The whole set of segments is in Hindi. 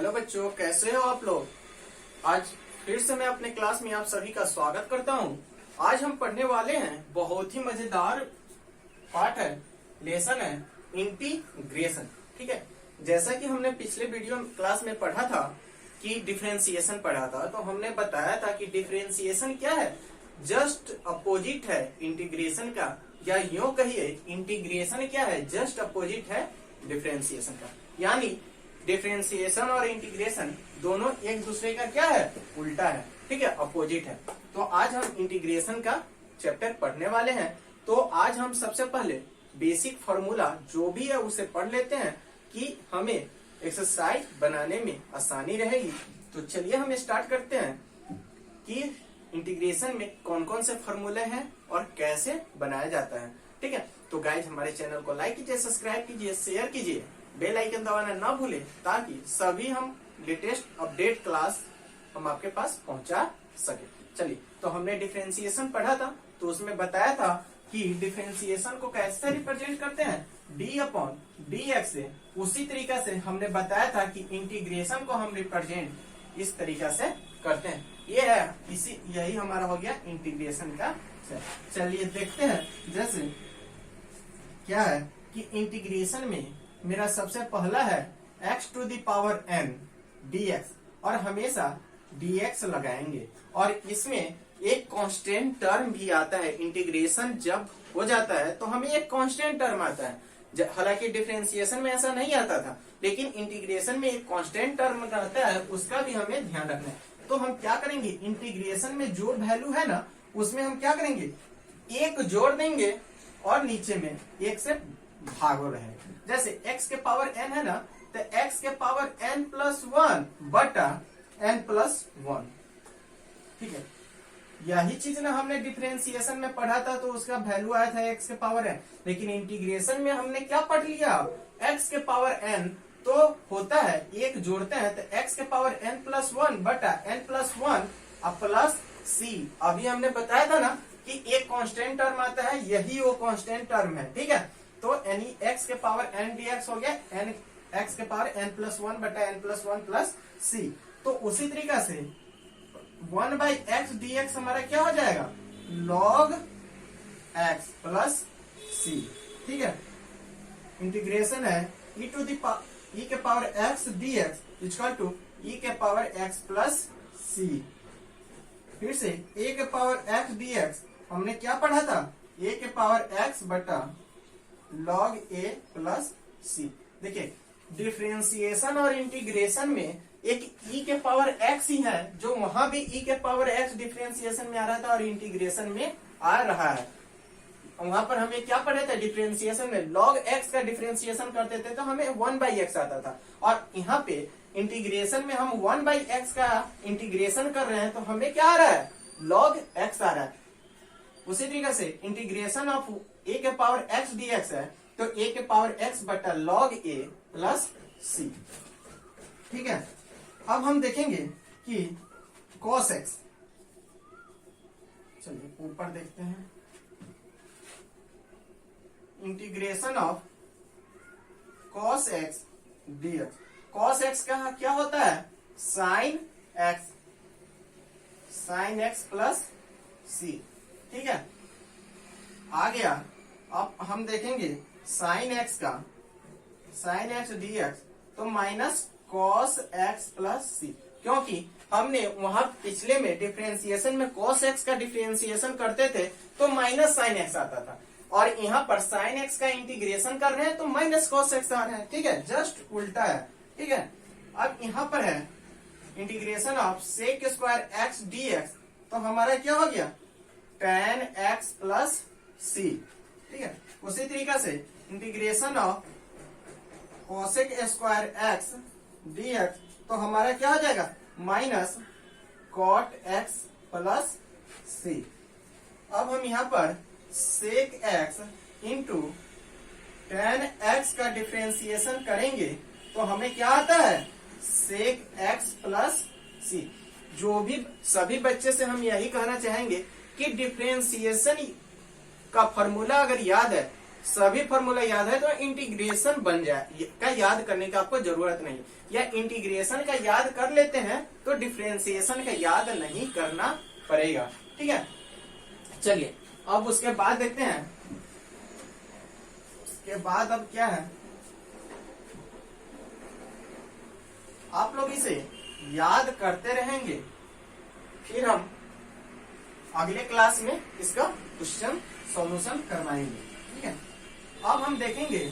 हेलो बच्चों, कैसे हो आप लोग। आज फिर से मैं अपने क्लास में आप सभी का स्वागत करता हूं। आज हम पढ़ने वाले हैं, बहुत ही मजेदार पार्ट है, लेसन है इंटीग्रेशन। ठीक है, जैसा कि हमने पिछले वीडियो क्लास में पढ़ा था कि डिफरेंशिएशन पढ़ा था, तो हमने बताया था कि डिफरेंशिएशन क्या है, जस्ट अपोजिट है इंटीग्रेशन का, या यूं कहिए इंटीग्रेशन क्या है, जस्ट अपोजिट है डिफरेंशिएशन का। यानी डिफरेंशिएशन और इंटीग्रेशन दोनों एक दूसरे का क्या है, उल्टा है। ठीक है, अपोजिट है। तो आज हम इंटीग्रेशन का चैप्टर पढ़ने वाले हैं। तो आज हम सबसे पहले बेसिक फॉर्मूला जो भी है उसे पढ़ लेते हैं कि हमें एक्सरसाइज बनाने में आसानी रहेगी। तो चलिए हम स्टार्ट करते हैं कि इंटीग्रेशन में कौन कौन से फॉर्मूले हैं और कैसे बनाया जाता है। ठीक है, तो गाइज हमारे चैनल को लाइक कीजिए, सब्सक्राइब कीजिए, शेयर कीजिए, बेल आइकन दबाना ना भूले, ताकि सभी हम लेटेस्ट अपडेट क्लास हम आपके पास पहुंचा सके। चलिए, तो हमने डिफरेंशिएशन पढ़ा था, तो उसमें बताया था कि डिफरेंशिएशन को कैसे रिप्रेजेंट करते हैं, डी अपॉन डी एक्स से। उसी तरीका से हमने बताया था कि इंटीग्रेशन को हम रिप्रेजेंट इस तरीका से करते हैं। ये है यही हमारा हो गया इंटीग्रेशन का। चलिए देखते हैं, जैसे क्या है कि इंटीग्रेशन में मेरा सबसे पहला है x to the power n dx, और हमेशा dx लगाएंगे। और इसमें एक कांस्टेंट टर्म भी आता है। इंटीग्रेशन जब हो जाता है तो हमें एक कांस्टेंट टर्म आता है। हालांकि डिफरेंशिएशन में ऐसा नहीं आता था, लेकिन इंटीग्रेशन में एक कांस्टेंट टर्म आता है, उसका भी हमें ध्यान रखना है। तो हम क्या करेंगे, इंटीग्रेशन में जो वैल्यू है ना, उसमें हम क्या करेंगे, एक जोड़ देंगे और नीचे में एक से भागो रहेगा। जैसे x के पावर n है ना, तो x के पावर n प्लस 1 बटा n प्लस 1। ठीक है, यही चीज ना हमने डिफरेंशिएशन में पढ़ा था, तो उसका वैल्यू आया था x के पावर n। लेकिन इंटीग्रेशन में हमने क्या पढ़ लिया, x के पावर n तो होता है एक जोड़ते हैं, तो x के पावर n प्लस 1 बटा n प्लस 1 अब प्लस c। अभी हमने बताया था ना कि एक कांस्टेंट टर्म आता है, यही वो कांस्टेंट टर्म है। ठीक है, तो यानी x के पावर n dx हो गया n x के पावर n प्लस 1 बटा n प्लस 1 प्लस c। तो उसी तरीका से 1 बाई एक्स dx हमारा क्या हो जाएगा, log x प्लस c। ठीक है, इंटीग्रेशन है e के power x dx equal to e के पावर x प्लस c। फिर से a के पावर x dx हमने क्या पढ़ा था, a के पावर x बटा log a प्लस c। देखिए, डिफरेंशिएशन और इंटीग्रेशन में एक e के पावर x ही है, जो वहां भी e के पावर x डिफरेंशिएशन में आ रहा था और इंटीग्रेशन में आ रहा है। वहां पर हमें क्या पढ़े थे, डिफरेंशिएशन में log x का डिफरेंशिएशन करते थे तो हमें 1 बाई एक्स आता था, और यहाँ पे इंटीग्रेशन में हम 1 बाई एक्स का इंटीग्रेशन कर रहे हैं, तो हमें क्या आ रहा है, log x आ रहा है। उसी तरीके से इंटीग्रेशन ऑफ a के पावर x dx है, तो a के पावर x बटा log a प्लस c। ठीक है, अब हम देखेंगे कि cos x, चलिए ऊपर देखते हैं, integration of cos x dx। cos x का क्या होता है, sin x प्लस c। ठीक है, आ गया। अब हम देखेंगे sin x का, sin x dx तो minus cos x plus c, क्योंकि हमने वहां पिछले में डिफरेंशिएशन में cos x का डिफरेंशिएशन करते थे तो माइनस sin x आता था, और यहाँ पर sin x का इंटीग्रेशन कर रहे हैं तो माइनस cos x आ रहा है। ठीक है, जस्ट उल्टा है। ठीक है, अब यहाँ पर है integration of sec square x dx, तो हमारा क्या हो गया, tan x प्लस c। ठीक है, उसी तरीका से integration of cosec square x dx, तो हमारा क्या हो जाएगा, minus cot x plus c। अब हम यहाँ पर sec x into tan x का डिफरेंशिएशन करेंगे तो हमें क्या आता है, sec x प्लस c। जो भी सभी बच्चे से हम यही कहना चाहेंगे कि डिफरेंशिएशन का फॉर्मूला अगर याद है सभी फॉर्मूला याद है तो इंटीग्रेशन बन जाए का याद करने का आपको जरूरत नहीं, या इंटीग्रेशन का याद कर लेते हैं तो डिफरेंशिएशन का याद नहीं करना पड़ेगा। ठीक है, चलिए अब उसके बाद देखते हैं। उसके बाद अब क्या है, आप लोग इसे याद करते रहेंगे, फिर हम अगले क्लास में इसका क्वेश्चन सॉल्यूशन करवाएंगे। ठीक है, अब हम देखेंगे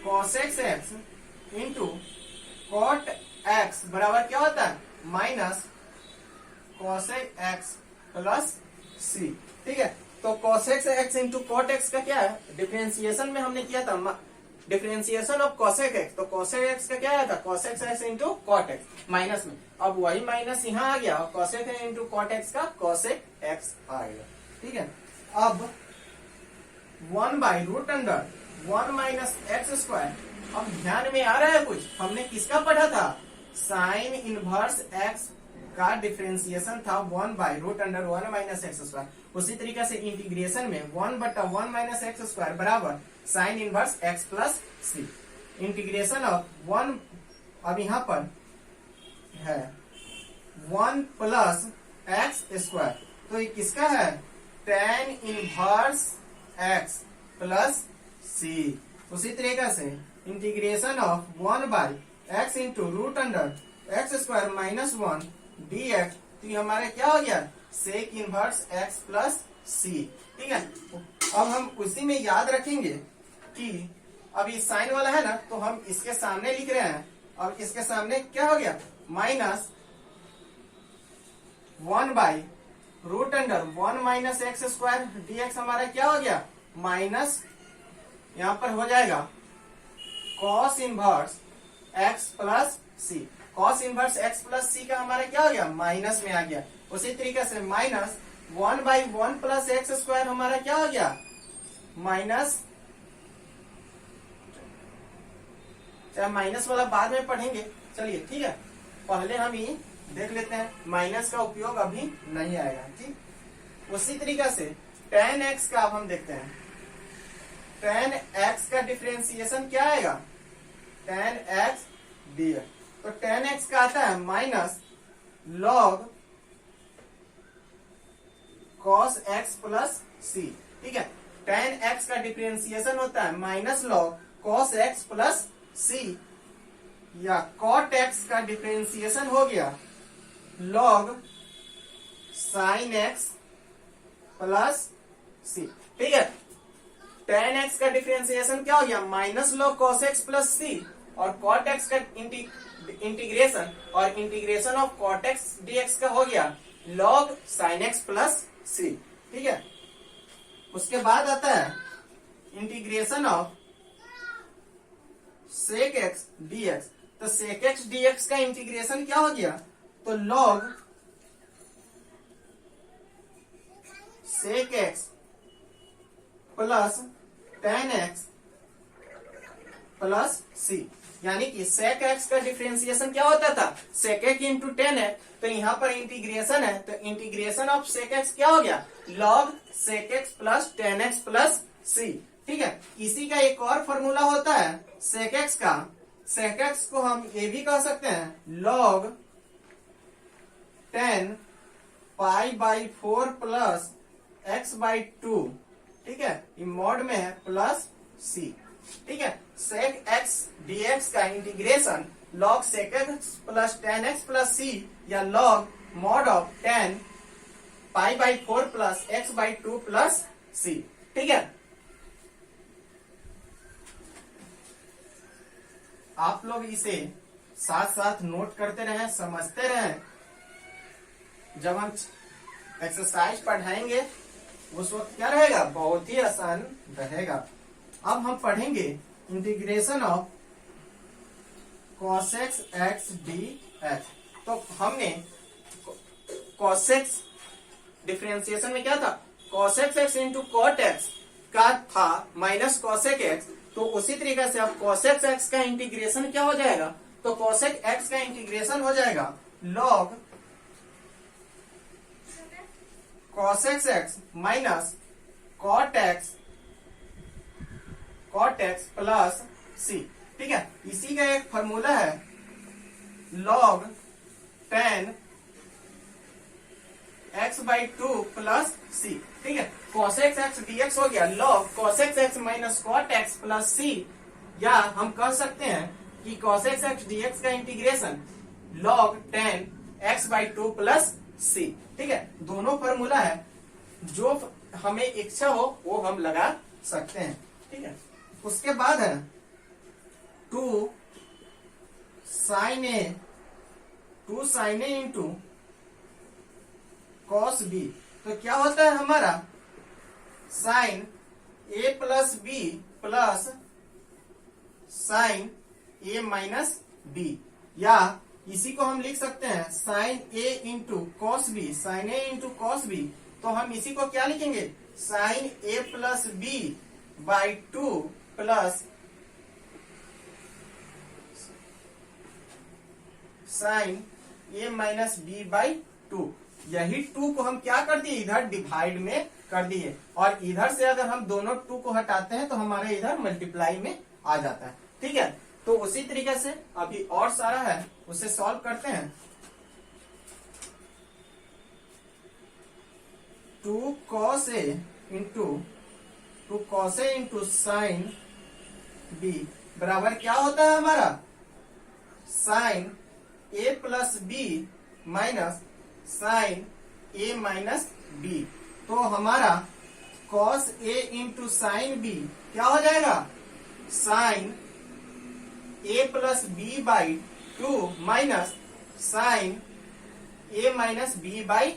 cosec x into cot x बराबर क्या होता है, minus cosec x plus c। ठीक है, तो cosec x into cot x का क्या है, डिफरेंशिएशन में हमने किया था डिफरेंशिएशन ऑफ cosec x, तो cosec x का क्या आया था, cosec x into cot x minus में, अब वही माइनस यहाँ आ गया और cosec x into cot x का cosec x आ गया। ठीक है, अब 1 by root under 1 minus x square. अब ध्यान में आ रहा है कुछ, हमने किसका पढ़ा था, साइन इनवर्स एक्स का डिफरेंशिएशन था 1 by root under 1 minus x square. उसी तरीके से इंटीग्रेशन में 1/1 माइनस एक्स स्क्वायर बराबर sine inverse x plus c. Integration of 1, अब यहाँ पर है 1 प्लस एक्स स्क्वायर, तो ये किसका है, tan inverse x plus c. उसी तरीके से integration of 1 by x into root under x square minus 1 d x, तो ये हमारे क्या हो गया, सेक इनवर्स एक्स प्लस सी। ठीक है, अब हम उसी में याद रखेंगे कि अब ये साइन वाला है ना, तो हम इसके सामने लिख रहे हैं, अब इसके सामने क्या हो गया, minus 1 by root under 1 minus x square d x हमारा क्या हो गया, माइनस यहां पर हो जाएगा cos inverse x plus c. Cos inverse x plus c का हमारा क्या हो गया, माइनस में आ गया। उसी तरीके से minus 1 by 1 plus x square हमारा क्या हो गया, माइनस, चाहे माइनस वाला बाद में पढ़ेंगे, चलिए ठीक है, पहले हम ये देख लेते हैं, माइनस का उपयोग अभी नहीं आएगा। ठीक, उसी तरीके से tan x का अब हम देखते हैं, tan x का डिफरेंशिएशन क्या आएगा, tan x dx, तो tan x का आता है minus log cos x plus c। ठीक है, tan x का डिफरेंशिएशन होता है minus log cos x plus c, या cot x का डिफरेंशिएशन हो गया log sin x plus c। ठीक है, tan x का डिफरेंशिएशन क्या हो गया, minus log cos x plus c, और cot x का इंटीग्रेशन और integration of cot x dx का हो गया log sin x plus c। ठीक है, उसके बाद आता है integration of sec x dx, तो sec x dx का इंटीग्रेशन क्या हो गया, तो log sec x plus tan x plus c, यानी कि sec x का डिफरेंशिएशन क्या होता था, sec x into tan x, तो यहाँ पर इंटीग्रेशन है, तो इंटीग्रेशन ऑफ sec x क्या हो गया, log sec x plus tan x plus c। ठीक है, इसी का एक और फॉर्मूला होता है sec x का, sec x को हम ये भी कह सकते हैं log tan pi by 4 plus x by 2। ठीक है, ये मॉड में है प्लस c। ठीक है, sec x dx का integration log sec x plus tan x plus c, या log mod of tan pi by 4 plus x by 2 plus c। ठीक है, आप लोग इसे साथ साथ नोट करते रहें, समझते रहें, जब हम एक्सरसाइज पढ़ाएंगे उस वक्त क्या रहेगा, बहुत ही आसान रहेगा। अब हम पढ़ेंगे integration of cosec x dx। तो हमने cosec डिफरेंशिएशन में क्या था, cosec x into cot x का था माइनस cosec x, तो उसी तरीके से अब cosec x का इंटीग्रेशन क्या हो जाएगा, तो cosec x का इंटीग्रेशन हो जाएगा log cosec x minus cot x plus सी। ठीक है, इसी का एक फॉर्मूला है log tan x by 2 plus सी। ठीक है, cos x dx हो गया log cos x minus cot x plus C, या हम कह सकते हैं कि cos x dx का integration log tan x by 2 plus सी। ठीक है, दोनों फॉर्मूला है, जो हमें इच्छा हो वो हम लगा सकते हैं। ठीक है, उसके बाद है 2 sin a into cos b। तो क्या होता है हमारा sin a plus b plus sin a minus b, या इसी को हम लिख सकते हैं sin a into cos b, sin a into cos b. तो हम इसी को क्या लिखेंगे sin a plus b by 2 plus sin a minus b by 2। यही 2 को हम क्या कर दिए, इधर डिवाइड में कर दिए, और इधर से अगर हम दोनों 2 को हटाते हैं तो हमारे इधर मल्टीप्लाई में आ जाता है। ठीक है, तो उसी तरीके से अभी और सारा है, उसे सॉल्व करते हैं। 2 cos a into sine b बराबर क्या होता है हमारा साइन a plus b minus sine a minus b. तो हमारा cos a into sine b क्या हो जाएगा साइन a plus b by 2 minus sine a minus b by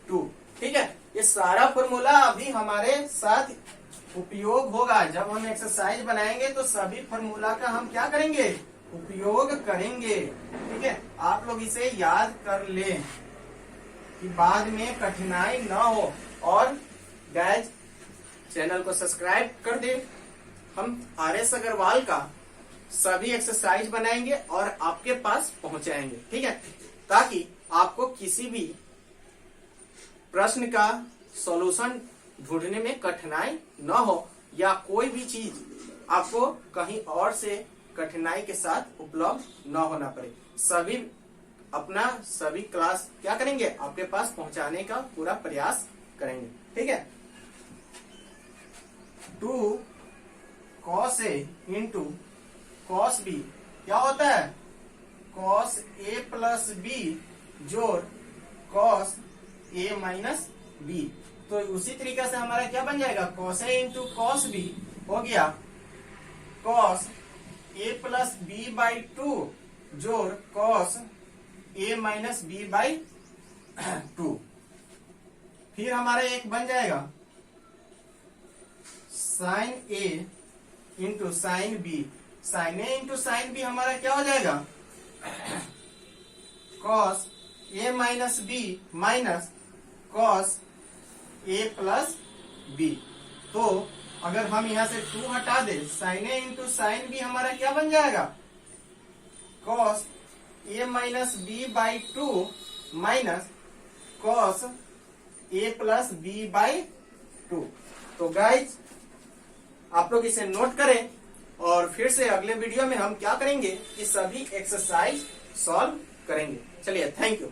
2। ठीक है, ये सारा फॉर्मूला अभी हमारे साथ उपयोग होगा। जब हम एक्सरसाइज बनाएंगे तो सभी फॉर्मूला का हम क्या करेंगे, उपयोग करेंगे। ठीक है, आप लोग इसे याद कर लें कि बाद में कठिनाई ना हो। और गाइज चैनल को सब्सक्राइब कर दे। हम आर.एस. अग्रवाल का सभी एक्सरसाइज बनाएंगे और आपके पास पहुंचाएंगे। ठीक है, ताकि आपको किसी भी प्रश्न का सॉल्यूशन ढूंढने में कठिनाई न हो, या कोई भी चीज आपको कहीं और से कठिनाई के साथ उपलब्ध न होना पड़े। सभी क्लास क्या करेंगे, आपके पास पहुंचाने का पूरा प्रयास करेंगे। ठीक है, 2 cos a into cos b क्या होता है cos a प्लस बी जोड़ cos a माइनस b। तो उसी तरीके से हमारा क्या बन जाएगा cos a into cos b हो गया cos a plus b by 2 जोड़ cos a minus b by 2। फिर हमारा एक बन जाएगा sin a into sin b। sin a into sin b हमारा क्या हो जाएगा cos a minus b minus cos a plus b। तो अगर हम यहां से 2 हटा दे sin a into sin b हमारा क्या बन जाएगा cos a minus b by 2 minus cos a plus b by 2। तो गाइज आप लोग इसे नोट करें, और फिर से अगले वीडियो में हम क्या करेंगे कि सभी एक्सरसाइज सॉल्व करेंगे। चलिए, थैंक यू।